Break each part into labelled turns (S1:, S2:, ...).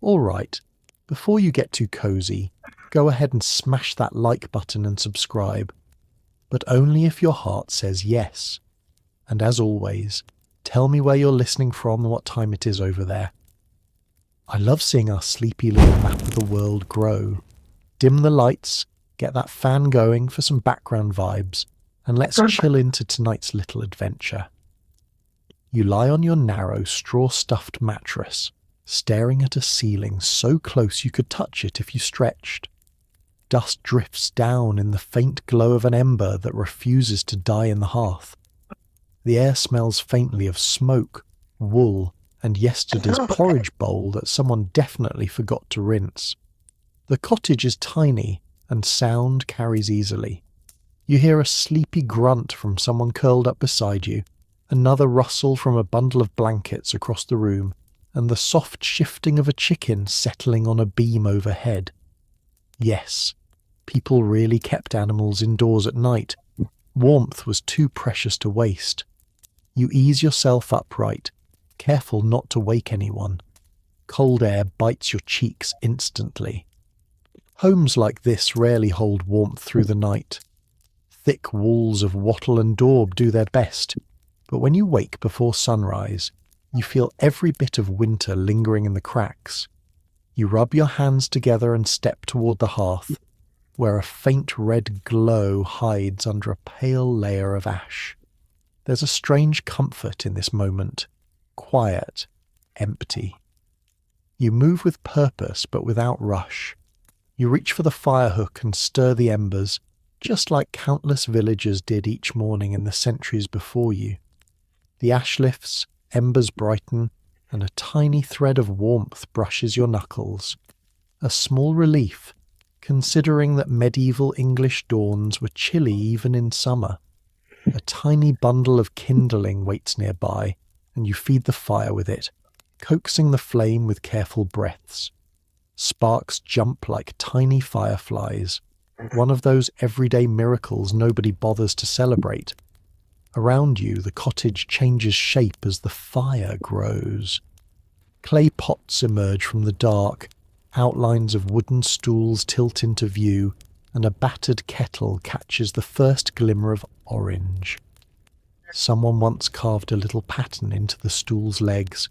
S1: All right, before you get too cozy, go ahead and smash that like button and subscribe, but only if your heart says yes. And as always, tell me where you're listening from and what time it is over there. I love seeing our sleepy little map of the world grow. Dim the lights, get that fan going for some background vibes, and let's chill into tonight's little adventure. You lie on your narrow, straw-stuffed mattress, staring at a ceiling so close you could touch it if you stretched. Dust drifts down in the faint glow of an ember that refuses to die in the hearth. The air smells faintly of smoke, wool, and yesterday's porridge bowl that someone definitely forgot to rinse. The cottage is tiny, and sound carries easily. You hear a sleepy grunt from someone curled up beside you, another rustle from a bundle of blankets across the room, and the soft shifting of a chicken settling on a beam overhead. Yes, people really kept animals indoors at night. Warmth was too precious to waste. You ease yourself upright, careful not to wake anyone. Cold air bites your cheeks instantly. Homes like this rarely hold warmth through the night. Thick walls of wattle and daub do their best, but when you wake before sunrise, you feel every bit of winter lingering in the cracks. You rub your hands together and step toward the hearth, where a faint red glow hides under a pale layer of ash. There's a strange comfort in this moment, quiet, empty. You move with purpose but without rush. You reach for the fire hook and stir the embers, just like countless villagers did each morning in the centuries before you. The ash lifts, embers brighten, and a tiny thread of warmth brushes your knuckles. A small relief, considering that medieval English dawns were chilly even in summer. A tiny bundle of kindling waits nearby, and you feed the fire with it, coaxing the flame with careful breaths. Sparks jump like tiny fireflies, one of those everyday miracles nobody bothers to celebrate. Around you, the cottage changes shape as the fire grows. Clay pots emerge from the dark, outlines of wooden stools tilt into view, and a battered kettle catches the first glimmer of orange. Someone once carved a little pattern into the stool's legs.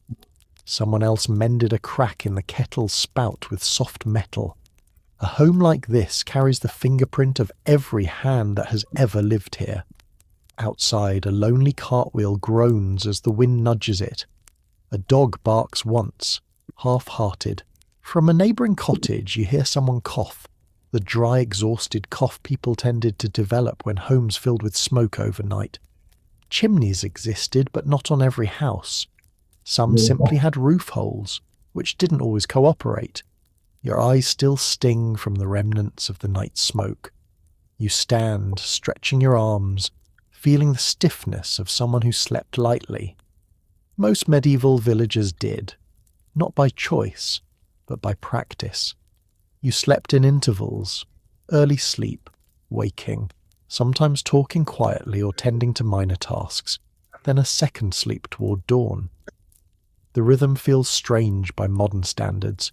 S1: Someone else mended a crack in the kettle's spout with soft metal. A home like this carries the fingerprint of every hand that has ever lived here. Outside, a lonely cartwheel groans as the wind nudges it. A dog barks once, half-hearted. From a neighbouring cottage, you hear someone cough, the dry, exhausted cough people tended to develop when homes filled with smoke overnight. Chimneys existed, but not on every house. Some simply had roof holes, which didn't always cooperate. Your eyes still sting from the remnants of the night smoke. You stand, stretching your arms, feeling the stiffness of someone who slept lightly. Most medieval villagers did, not by choice, but by practice. You slept in intervals, early sleep, waking, sometimes talking quietly or tending to minor tasks, then a second sleep toward dawn. The rhythm feels strange by modern standards,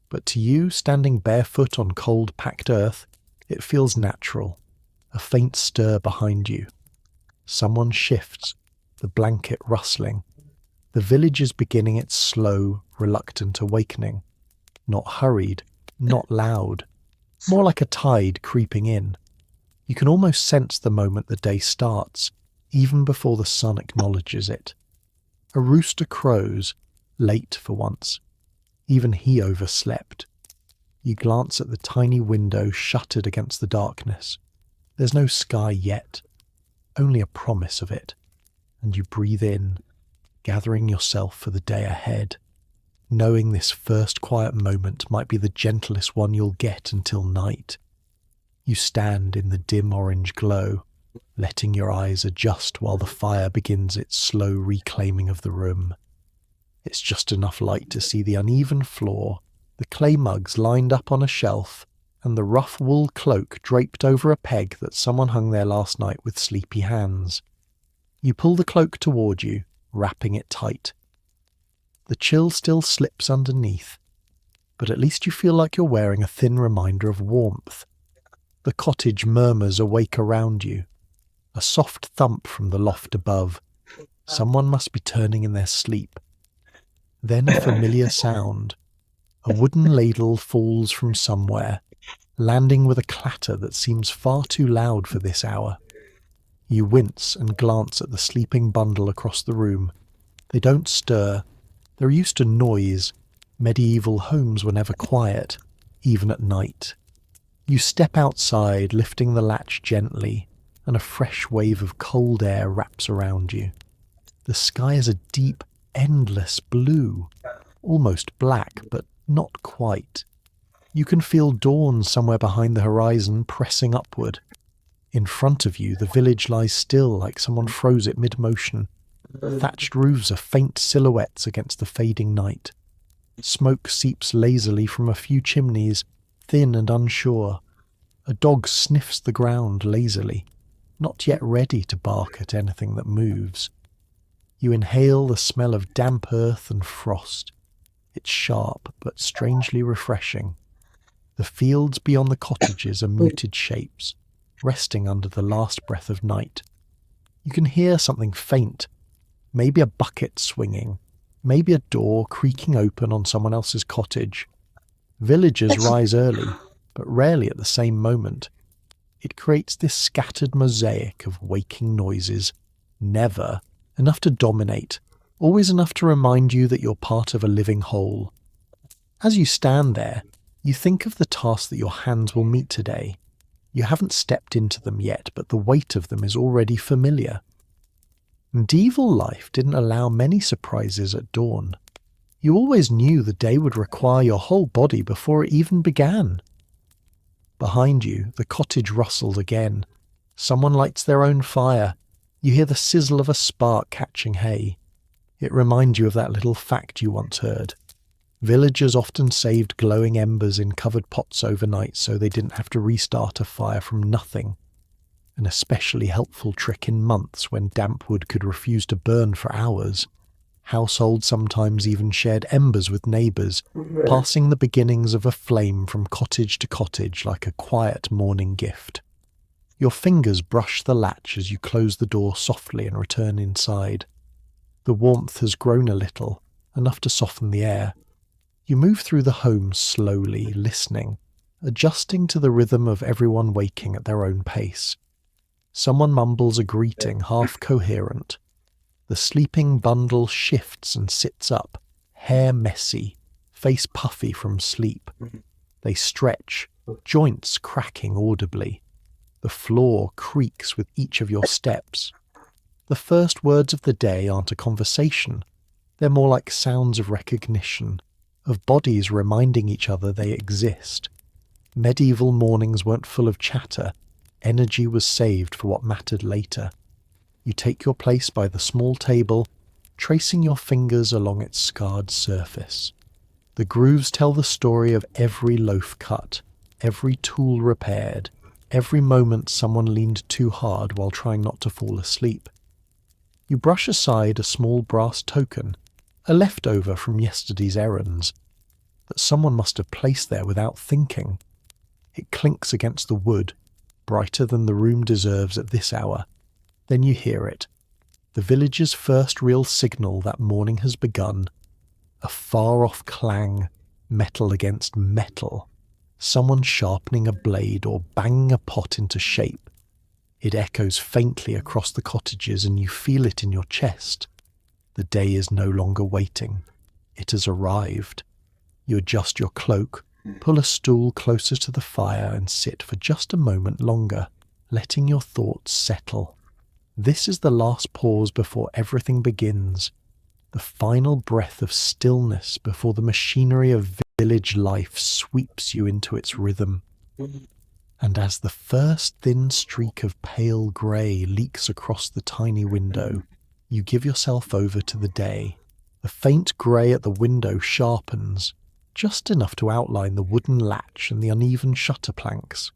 S1: but to you, standing barefoot on cold, packed earth, it feels natural, a faint stir behind you. Someone shifts, the blanket rustling. The village is beginning its slow, reluctant awakening. Not hurried, not loud. More like a tide creeping in. You can almost sense the moment the day starts, even before the sun acknowledges it. A rooster crows, late for once. Even he overslept. You glance at the tiny window shuttered against the darkness. There's no sky yet, only a promise of it, and you breathe in, gathering yourself for the day ahead, knowing this first quiet moment might be the gentlest one you'll get until night. You stand in the dim orange glow, letting your eyes adjust while the fire begins its slow reclaiming of the room. It's just enough light to see the uneven floor, the clay mugs lined up on a shelf, and the rough wool cloak draped over a peg that someone hung there last night with sleepy hands. You pull the cloak toward you, wrapping it tight. The chill still slips underneath. but at least you feel like you're wearing a thin reminder of warmth. The cottage murmurs awake around you. A soft thump from the loft above. Someone must be turning in their sleep. Then a familiar sound. A wooden ladle falls from somewhere, landing with a clatter that seems far too loud for this hour. You wince and glance at the sleeping bundle across the room. They don't stir. They're used to noise. Medieval homes were never quiet, even at night. You step outside, lifting the latch gently, and a fresh wave of cold air wraps around you. The sky is a deep, endless blue, almost black, but not quite. You can feel dawn somewhere behind the horizon pressing upward. In front of you, the village lies still like someone froze it mid-motion. Thatched roofs are faint silhouettes against the fading night. Smoke seeps lazily from a few chimneys, thin and unsure. A dog sniffs the ground lazily, not yet ready to bark at anything that moves. You inhale the smell of damp earth and frost. It's sharp, but strangely refreshing. The fields beyond the cottages are muted shapes, resting under the last breath of night. You can hear something faint, maybe a bucket swinging, maybe a door creaking open on someone else's cottage. Villagers rise early, but rarely at the same moment. It creates this scattered mosaic of waking noises, never enough to dominate, always enough to remind you that you're part of a living whole. As you stand there, you think of the tasks that your hands will meet today. You haven't stepped into them yet, but the weight of them is already familiar. Medieval life didn't allow many surprises at dawn. You always knew the day would require your whole body before it even began. Behind you, the cottage rustled again. Someone lights their own fire. You hear the sizzle of a spark catching hay. It reminds you of that little fact you once heard. Villagers often saved glowing embers in covered pots overnight so they didn't have to restart a fire from nothing. An especially helpful trick in months when damp wood could refuse to burn for hours. Households sometimes even shared embers with neighbours, passing the beginnings of a flame from cottage to cottage like a quiet morning gift. Your fingers brush the latch as you close the door softly and return inside. The warmth has grown a little, enough to soften the air. You move through the home slowly, listening, adjusting to the rhythm of everyone waking at their own pace. Someone mumbles a greeting, half coherent. The sleeping bundle shifts and sits up, hair messy, face puffy from sleep. They stretch, joints cracking audibly. The floor creaks with each of your steps. The first words of the day aren't a conversation. They're more like sounds of recognition, of bodies reminding each other they exist. Medieval mornings weren't full of chatter. Energy was saved for what mattered later. You take your place by the small table, tracing your fingers along its scarred surface. The grooves tell the story of every loaf cut, every tool repaired, every moment someone leaned too hard while trying not to fall asleep. You brush aside a small brass token, a leftover from yesterday's errands, that someone must have placed there without thinking. It clinks against the wood, brighter than the room deserves at this hour. Then you hear it, the village's first real signal that morning has begun. A far-off clang, metal against metal. Someone sharpening a blade or banging a pot into shape. It echoes faintly across the cottages and you feel it in your chest. The day is no longer waiting. It has arrived. You adjust your cloak, pull a stool closer to the fire and sit for just a moment longer, letting your thoughts settle. This is the last pause before everything begins, the final breath of stillness before the machinery of village life sweeps you into its rhythm. And as the first thin streak of pale grey leaks across the tiny window, you give yourself over to the day. The faint grey at the window sharpens, just enough to outline the wooden latch and the uneven shutter planks.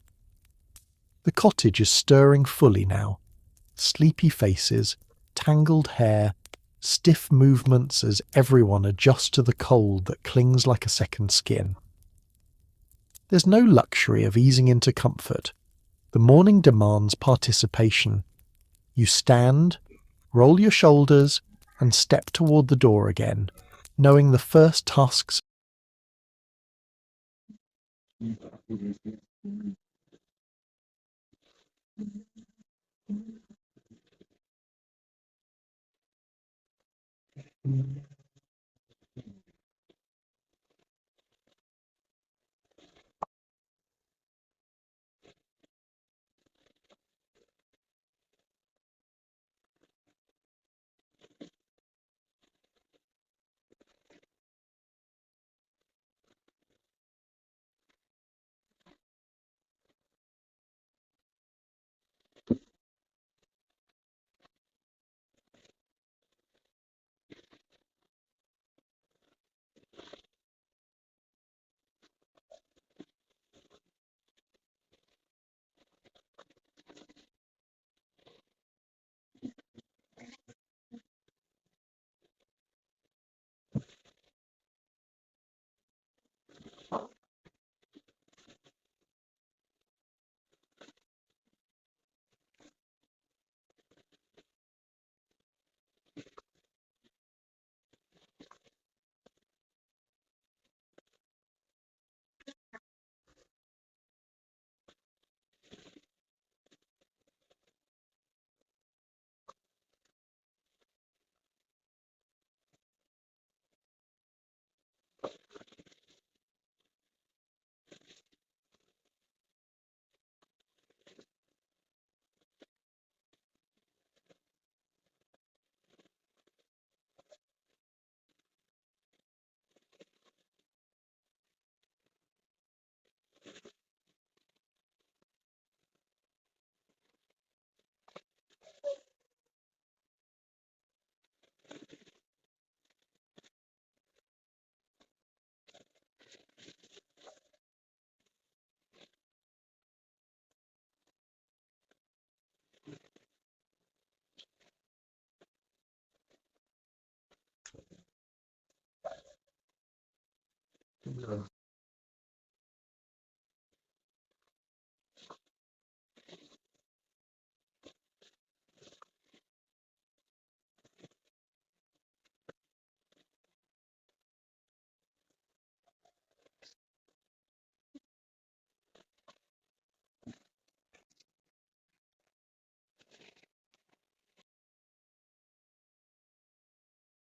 S1: The cottage is stirring fully now. Sleepy faces, tangled hair, stiff movements as everyone adjusts to the cold that clings like a second skin. There's no luxury of easing into comfort. The morning demands participation. You stand, roll your shoulders, and step toward the door again, knowing the first tasks